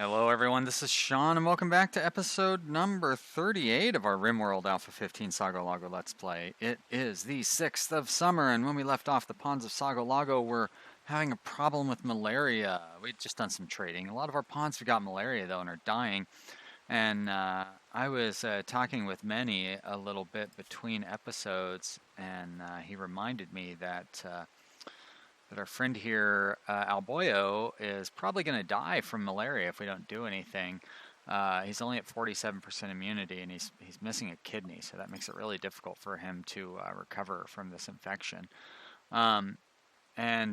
Hello, everyone. This is Sean, and welcome back to episode number 38 of our Rimworld A15 Sago Lago Let's Play. It is the 6th of summer, and when we left off the ponds of Sago Lago, we're having a problem with malaria. We'd just done some trading. A lot of our ponds have got malaria, though, and are dying. And I was talking with Manny a little bit between episodes, and he reminded me that our friend here, Alboio, is probably going to die from malaria if we don't do anything. He's only at 47% immunity, and he's missing a kidney, so that makes it really difficult for him to recover from this infection. And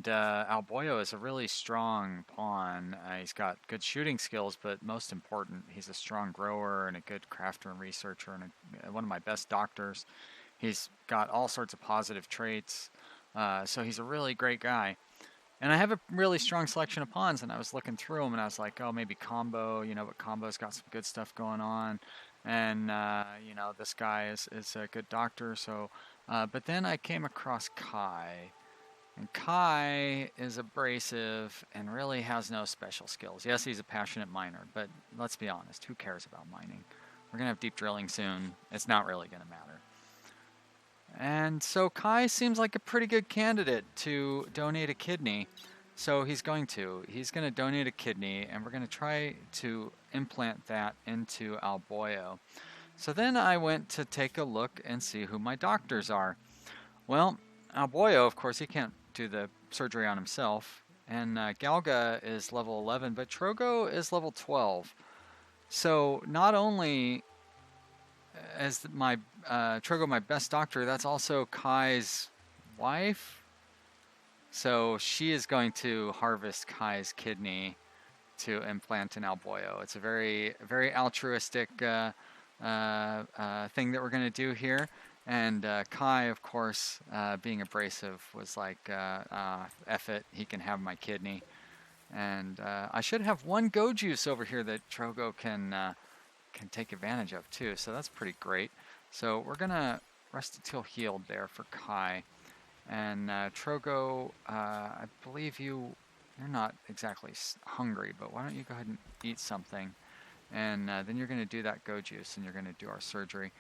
Alboio is a really strong pawn. He's got good shooting skills, but most important, he's a strong grower and a good crafter and researcher, and one of my best doctors. He's got all sorts of positive traits. So he's a really great guy. And I have a really strong selection of pawns, and I was looking through them, and I was like, oh, maybe Combo, but Combo's got some good stuff going on. And, this guy is a good doctor. So, but then I came across Kai. And Kai is abrasive and really has no special skills. Yes, he's a passionate miner, but let's be honest, who cares about mining? We're going to have deep drilling soon. It's not really going to matter. And so Kai seems like a pretty good candidate to donate a kidney. So he's going to donate a kidney, and we're going to try to implant that into Alboio. So then I went to take a look and see who my doctors are. Well, Alboio, of course, he can't do the surgery on himself. And Galga is level 11, but Trogo is level 12. So not only as my Trogo, my best doctor, that's also Kai's wife. So she is going to harvest Kai's kidney to implant in Alboio. It's a very, very altruistic thing that we're going to do here. And Kai, of course, being abrasive, was like, F it, he can have my kidney. And I should have one go juice over here that Trogo can take advantage of too, so that's pretty great. So we're gonna rest until healed there for Kai. And Trogo, I believe you're not exactly hungry, but why don't you go ahead and eat something, and then you're gonna do that go juice, and you're gonna do our surgery.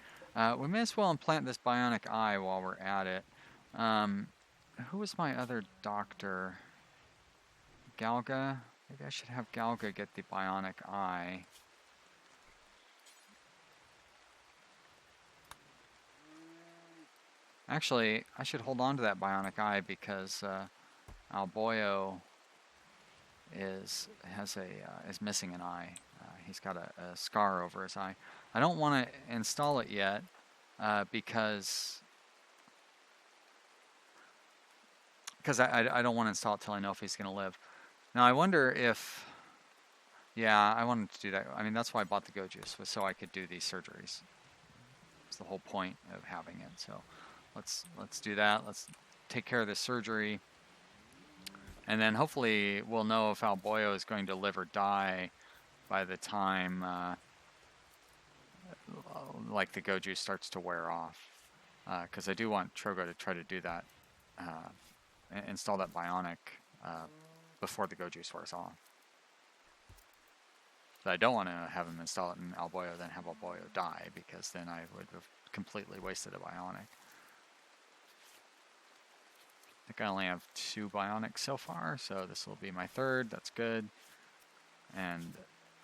We may as well implant this bionic eye while we're at it. Who was my other doctor? Galga? Maybe I should have Galga get the bionic eye. Actually, I should hold on to that bionic eye because Alboio is missing an eye. He's got a scar over his eye. I don't want to install it yet because I don't want to install it till I know if he's going to live. Now I wonder if, yeah, I wanted to do that. I mean, that's why I bought the Go Juice, was so I could do these surgeries. It's the whole point of having it. So let's do that. Let's take care of this surgery, and then hopefully we'll know if Alboio is going to live or die by the time like the go juice starts to wear off. Because I do want Trogo to try to do that, install that bionic before the go juice wears off. But I don't want to have him install it in Alboio, then have Alboio die, because then I would have completely wasted a bionic. I think I only have 2 bionics so far, so this will be my 3rd. That's good. And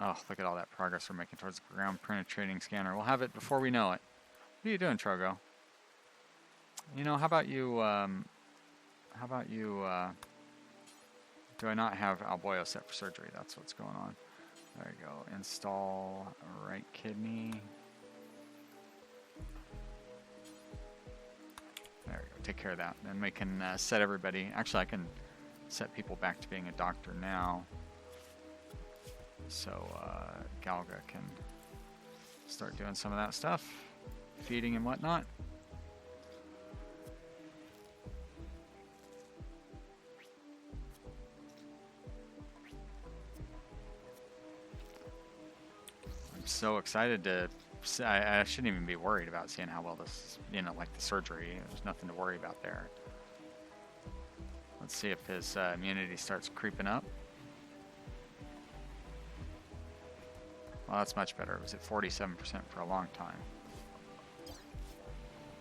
oh, look at all that progress we're making towards the ground penetrating scanner. We'll have it before we know it. What are you doing, Trogo? How about you, do I not have Alboio set for surgery? That's what's going on. There you go. Install right kidney. There we go. Take care of that. Then we can set everybody. Actually, I can set people back to being a doctor now. So Galga can start doing some of that stuff, feeding and whatnot. I'm so excited to. I shouldn't even be worried about seeing how well this, like the surgery. There's nothing to worry about there. Let's see if his immunity starts creeping up. Well, that's much better. It was at 47% for a long time.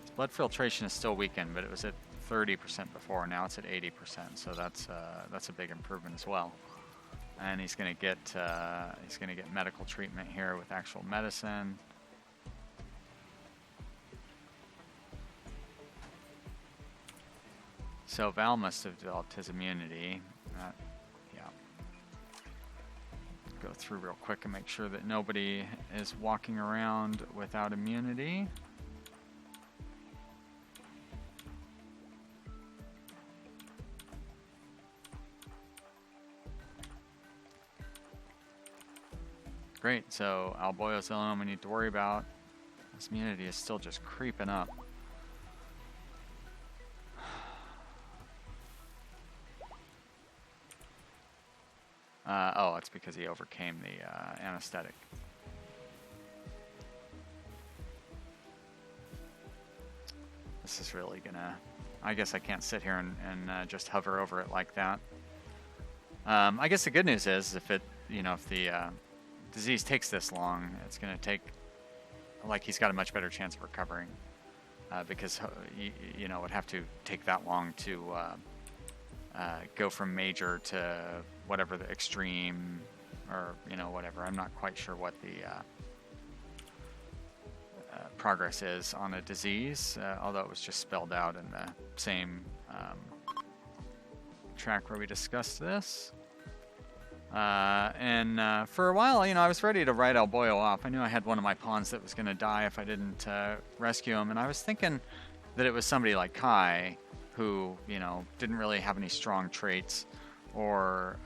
His blood filtration is still weakened, but it was at 30% before. Now it's at 80%, so that's a big improvement as well. And he's gonna get medical treatment here with actual medicine. So Val must have developed his immunity. Yeah. Go through real quick and make sure that nobody is walking around without immunity. Great, so Alboio's the only one we need to worry about. This immunity is still just creeping up. Oh, it's because he overcame the anesthetic. This is really gonna... I guess I can't sit here and just hover over it like that. I guess the good news is if it, if the disease takes this long, it's gonna take, like, he's got a much better chance of recovering, because it would have to take that long to go from major to whatever the extreme, or whatever. I'm not quite sure what the progress is on a disease, although it was just spelled out in the same track where we discussed this. And for a while, I was ready to write Alboio off. I knew I had one of my pawns that was going to die if I didn't rescue him, and I was thinking that it was somebody like Kai who, didn't really have any strong traits, or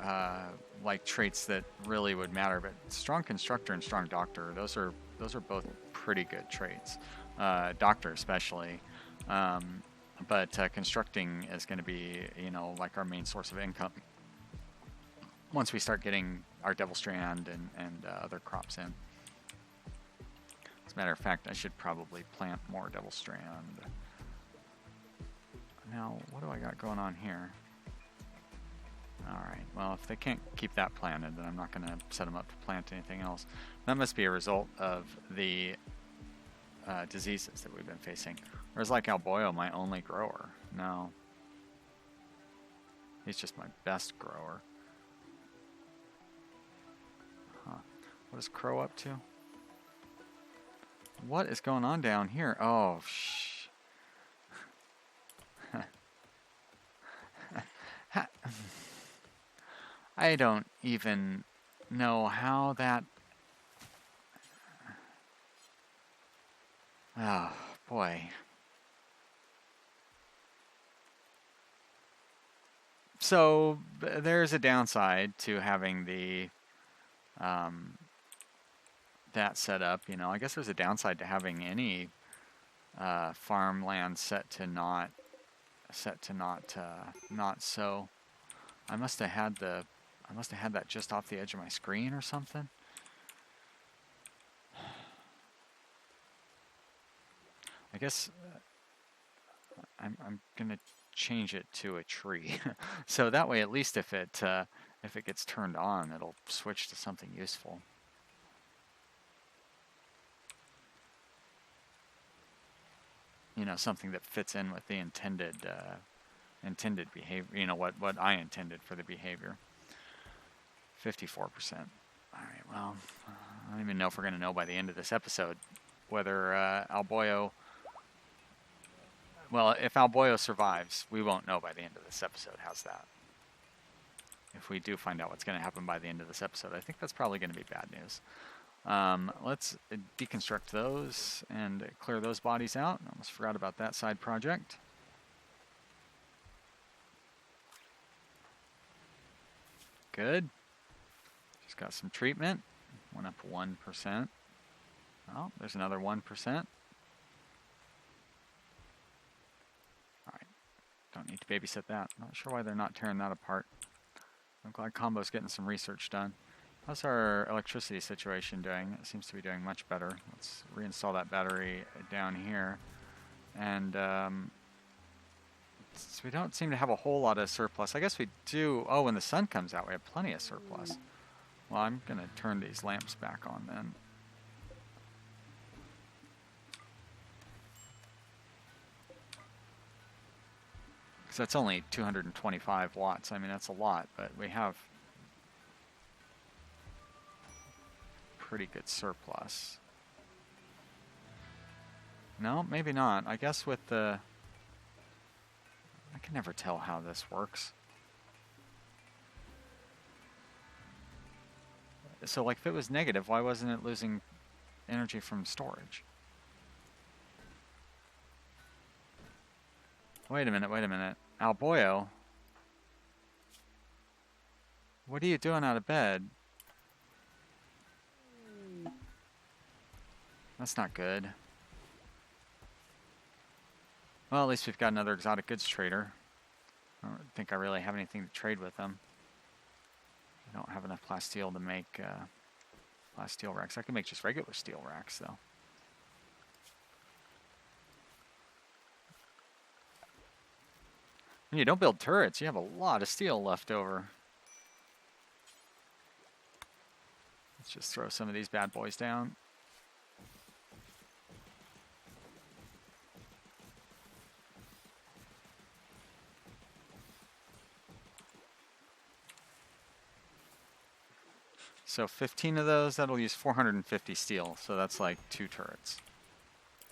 like traits that really would matter. But strong constructor and strong doctor, those are both pretty good traits. Doctor especially, but constructing is going to be, like our main source of income once we start getting our Devil Strand and other crops in. As a matter of fact, I should probably plant more Devil Strand. Now, what do I got going on here? Alright, well, if they can't keep that planted, then I'm not going to set them up to plant anything else. That must be a result of the diseases that we've been facing. Or is like Alboio my only grower? No. He's just my best grower. Huh. What is Crow up to? What is going on down here? Oh, shh. I don't even know how that... Oh, boy. So, there's a downside to having the... that set up, I guess there's a downside to having any farmland set to not sow. I must have had that just off the edge of my screen or something. I guess I'm gonna change it to a tree, so that way at least if it gets turned on, it'll switch to something useful. Something that fits in with the intended behavior, what I intended for the behavior. 54%. All right, well, I don't even know if we're going to know by the end of this episode whether Alboio... Well, if Alboio survives, we won't know by the end of this episode. How's that? If we do find out what's going to happen by the end of this episode, I think that's probably going to be bad news. Let's deconstruct those and clear those bodies out. I almost forgot about that side project. Good. Just got some treatment. Went up 1%. Oh, there's another 1%. Alright. Don't need to babysit that. Not sure why they're not tearing that apart. I'm glad Combo's getting some research done. How's our electricity situation doing? It seems to be doing much better. Let's reinstall that battery down here. And so we don't seem to have a whole lot of surplus. I guess we do. Oh, when the sun comes out, we have plenty of surplus. Well, I'm going to turn these lamps back on then. Because that's only 225 watts. I mean, that's a lot, but we have pretty good surplus. No, maybe not. I guess with the... I can never tell how this works. So, like, if it was negative, why wasn't it losing energy from storage? Wait a minute, wait a minute. Alboio? What are you doing out of bed? That's not good. Well, at least we've got another exotic goods trader. I don't think I really have anything to trade with them. I don't have enough plasteel to make plasteel racks. I can make just regular steel racks, though. When you don't build turrets, you have a lot of steel left over. Let's just throw some of these bad boys down. So 15 of those, that'll use 450 steel, so that's like 2 turrets.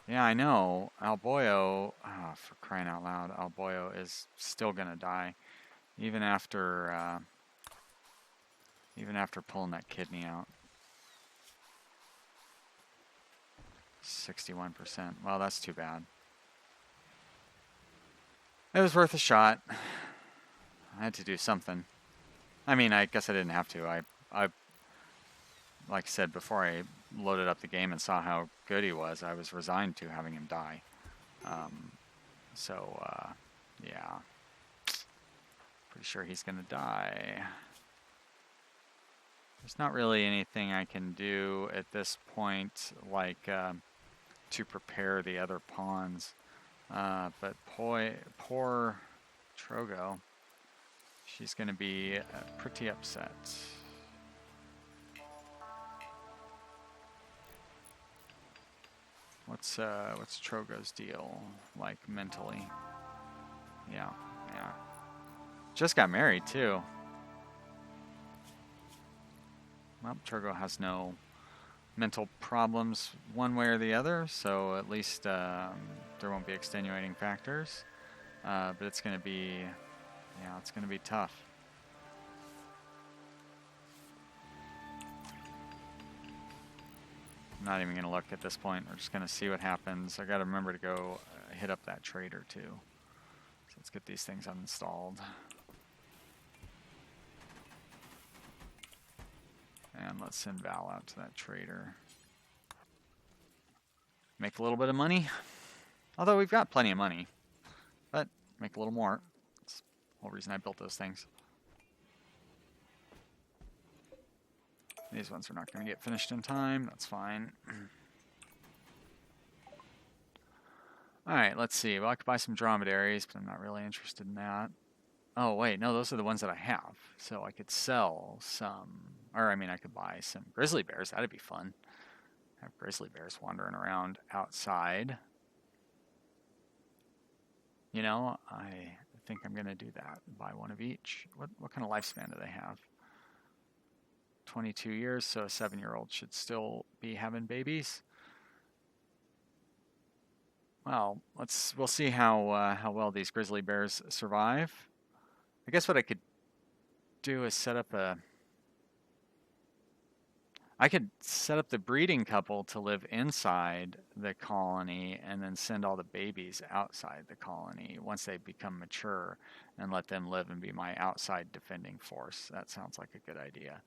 Yeah, I know. Alboio, oh, for crying out loud, Alboio is still gonna die, even after pulling that kidney out. 61%. Well, that's too bad. It was worth a shot. I had to do something. I mean, I guess I didn't have to. I like I said before, I loaded up the game and saw how good he was. I was resigned to having him die. Yeah. Pretty sure he's gonna die. There's not really anything I can do at this point, like to prepare the other pawns. But poor Trogo, she's gonna be pretty upset. What's Trogo's deal like mentally? Yeah. Just got married too. Well, Trogo has no mental problems one way or the other, so at least there won't be extenuating factors. But it's gonna be, it's gonna be tough. I'm not even gonna look at this point. We're just gonna see what happens. I gotta remember to go hit up that trader too. So let's get these things uninstalled. And let's send Val out to that trader. Make a little bit of money. Although we've got plenty of money. But make a little more. That's the whole reason I built those things. These ones are not going to get finished in time. That's fine. Alright, let's see. Well, I could buy some dromedaries, but I'm not really interested in that. Oh, wait. No, those are the ones that I have. So I could sell some. Or, I mean, I could buy some grizzly bears. That'd be fun. Have grizzly bears wandering around outside. You know, I think I'm going to do that. Buy one of each. What kind of lifespan do they have? 22 years, so a 7-year-old should still be having babies. Well, we'll see how well these grizzly bears survive. I guess what I could do is I could set up the breeding couple to live inside the colony and then send all the babies outside the colony once they become mature and let them live and be my outside defending force. That sounds like a good idea.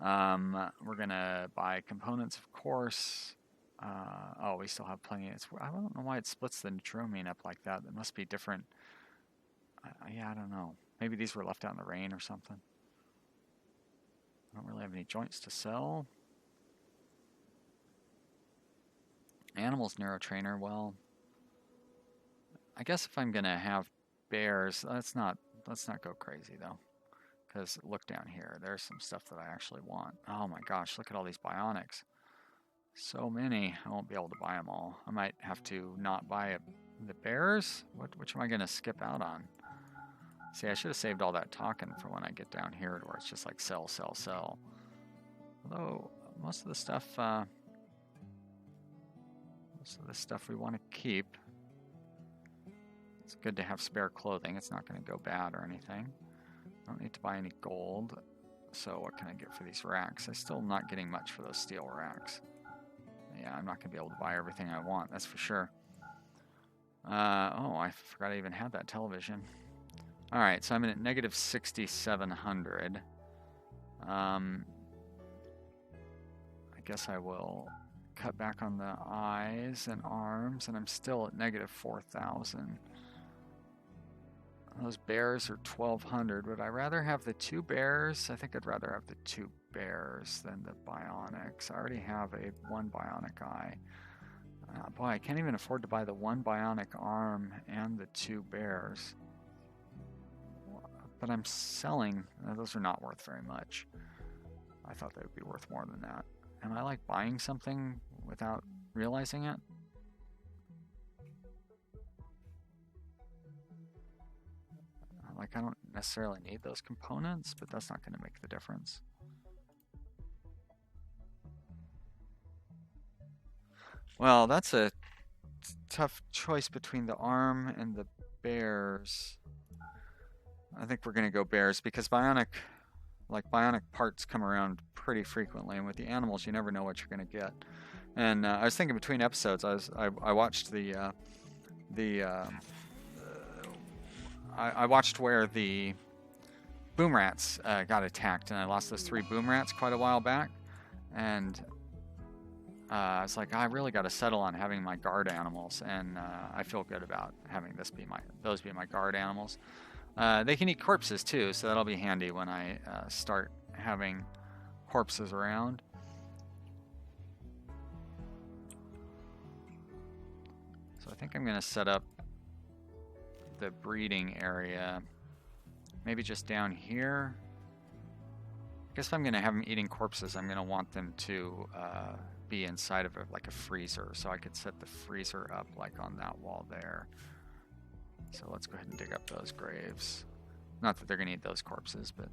We're gonna buy components, of course. Oh, we still have plenty. I don't know why it splits the nitromine up like that. It must be different. Yeah, I don't know. Maybe these were left out in the rain or something. I don't really have any joints to sell. Animals neurotrainer. Well, I guess if I'm gonna have bears, let's not go crazy though, Because look down here. There's some stuff that I actually want. Oh my gosh, look at all these bionics. So many. I won't be able to buy them all. I might have to not buy the bears? Which am I going to skip out on? See, I should have saved all that talking for when I get down here to where it's just like sell, sell, sell. Although, most of the stuff we want to keep. It's good to have spare clothing. It's not going to go bad or anything. I don't need to buy any gold. So what can I get for these racks? I'm still not getting much for those steel racks. Yeah, I'm not going to be able to buy everything I want, that's for sure. Oh, I forgot I even had that television. Alright, so I'm at negative 6,700. I guess I will cut back on the eyes and arms, and I'm still at negative 4,000. Those bears are 1,200. Would I rather have the 2 bears? I think I'd rather have the 2 bears than the bionics. I already have a 1 bionic eye. Boy, I can't even afford to buy the 1 bionic arm and the 2 bears. But I'm selling. Those are not worth very much. I thought they would be worth more than that. Am I like buying something without realizing it? Like, I don't necessarily need those components, but that's not going to make the difference. Well, that's a tough choice between the arm and the bears. I think we're going to go bears because bionic parts come around pretty frequently, and with the animals, you never know what you're going to get. And I was thinking between episodes, I watched I watched where the boom rats got attacked, and I lost those 3 boom rats quite a while back, and I was like, I really got to settle on having my guard animals, and I feel good about having those be my guard animals. They can eat corpses too, so that'll be handy when I start having corpses around. So I think I'm going to set up the breeding area maybe just down here. I guess if I'm going to have them eating corpses, I'm going to want them to be inside of like a freezer, so I could set the freezer up like on that wall there. So let's go ahead and dig up those graves. Not that they're going to eat those corpses, but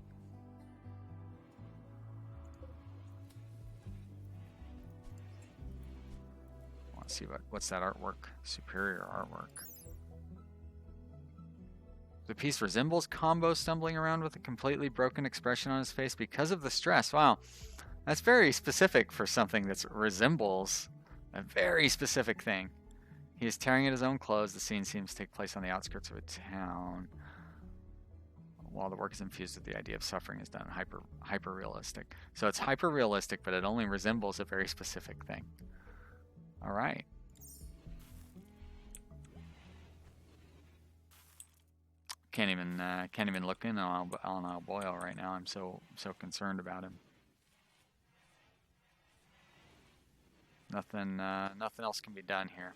let's see what's that artwork. Superior artwork. The piece resembles Combo stumbling around with a completely broken expression on his face because of the stress. Wow, that's very specific for something that resembles a very specific thing. He is tearing at his own clothes. The scene seems to take place on the outskirts of a town. While the work is infused with the idea of suffering is done hyper realistic. So it's hyper realistic, but it only resembles a very specific thing. All right. Can't even look in on Alboio right now. I'm so concerned about him. Nothing else can be done here.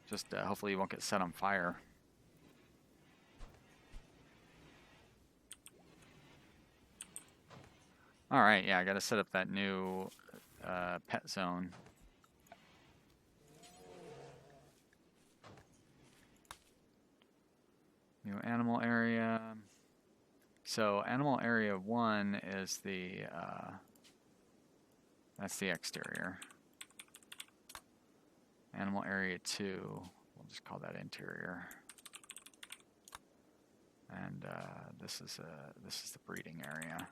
Just hopefully you won't get set on fire. All right, yeah, I got to set up that new pet zone. New animal area. So animal area 1 is the that's the exterior. Animal area 2, we'll just call that interior. And this is the breeding area.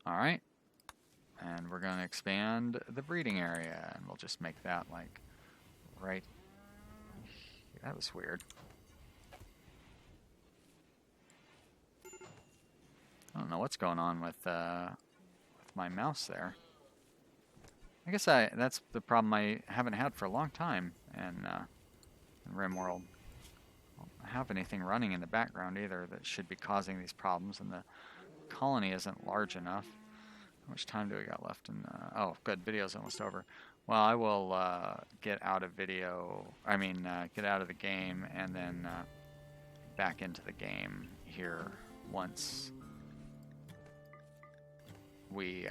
All right, and we're going to expand the breeding area, and we'll just make that like right. That was weird. I don't know what's going on with my mouse there. I guess that's the problem I haven't had for a long time in Rimworld. I don't have anything running in the background either that should be causing these problems, and the colony isn't large enough. How much time do we got left? Oh, good. Video's almost over. Well, I will get out of video, get out of the game and then back into the game here once we,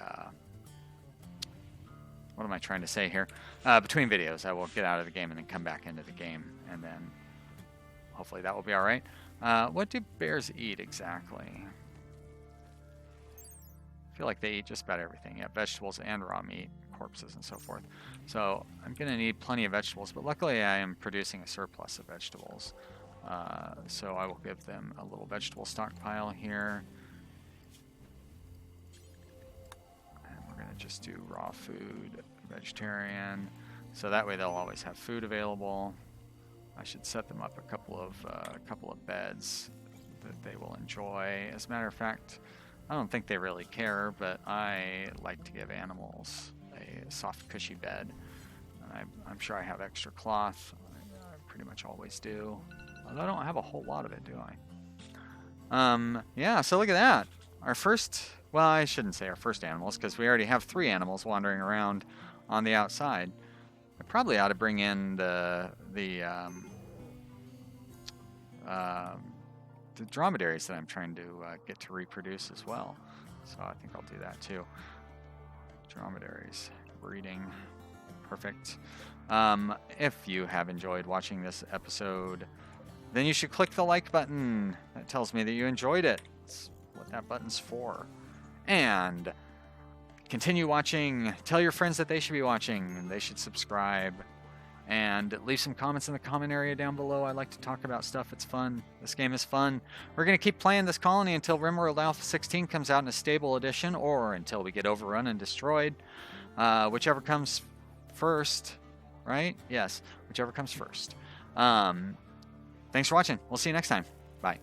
what am I trying to say here? Between videos, I will get out of the game and then come back into the game, and then hopefully that will be all right. What do bears eat exactly? I feel like they eat just about everything. Yeah, vegetables and raw meat, corpses and so forth. So I'm going to need plenty of vegetables, but luckily I am producing a surplus of vegetables. So I will give them a little vegetable stockpile here. And we're going to just do raw food, vegetarian. So that way they'll always have food available. I should set them up a couple of beds that they will enjoy. As a matter of fact, I don't think they really care, but I like to give animals a soft, cushy bed. And I'm sure I have extra cloth. I pretty much always do. Although I don't have a whole lot of it, do I? Yeah, so look at that. Our first, well, I shouldn't say our first animals, because we already have 3 animals wandering around on the outside. I probably ought to bring in the dromedaries that I'm trying to get to reproduce as well. So I think I'll do that too. Dromedaries, breeding, perfect. If you have enjoyed watching this episode, then you should click the like button. That tells me that you enjoyed it. That's what that button's for. And continue watching. Tell your friends that they should be watching and they should subscribe. And leave some comments in the comment area down below. I like to talk about stuff. It's fun. This game is fun. We're going to keep playing this colony until Rimworld A15 comes out in a stable edition, or until we get overrun and destroyed. Whichever comes first, right? Yes, whichever comes first. Thanks for watching. We'll see you next time. Bye.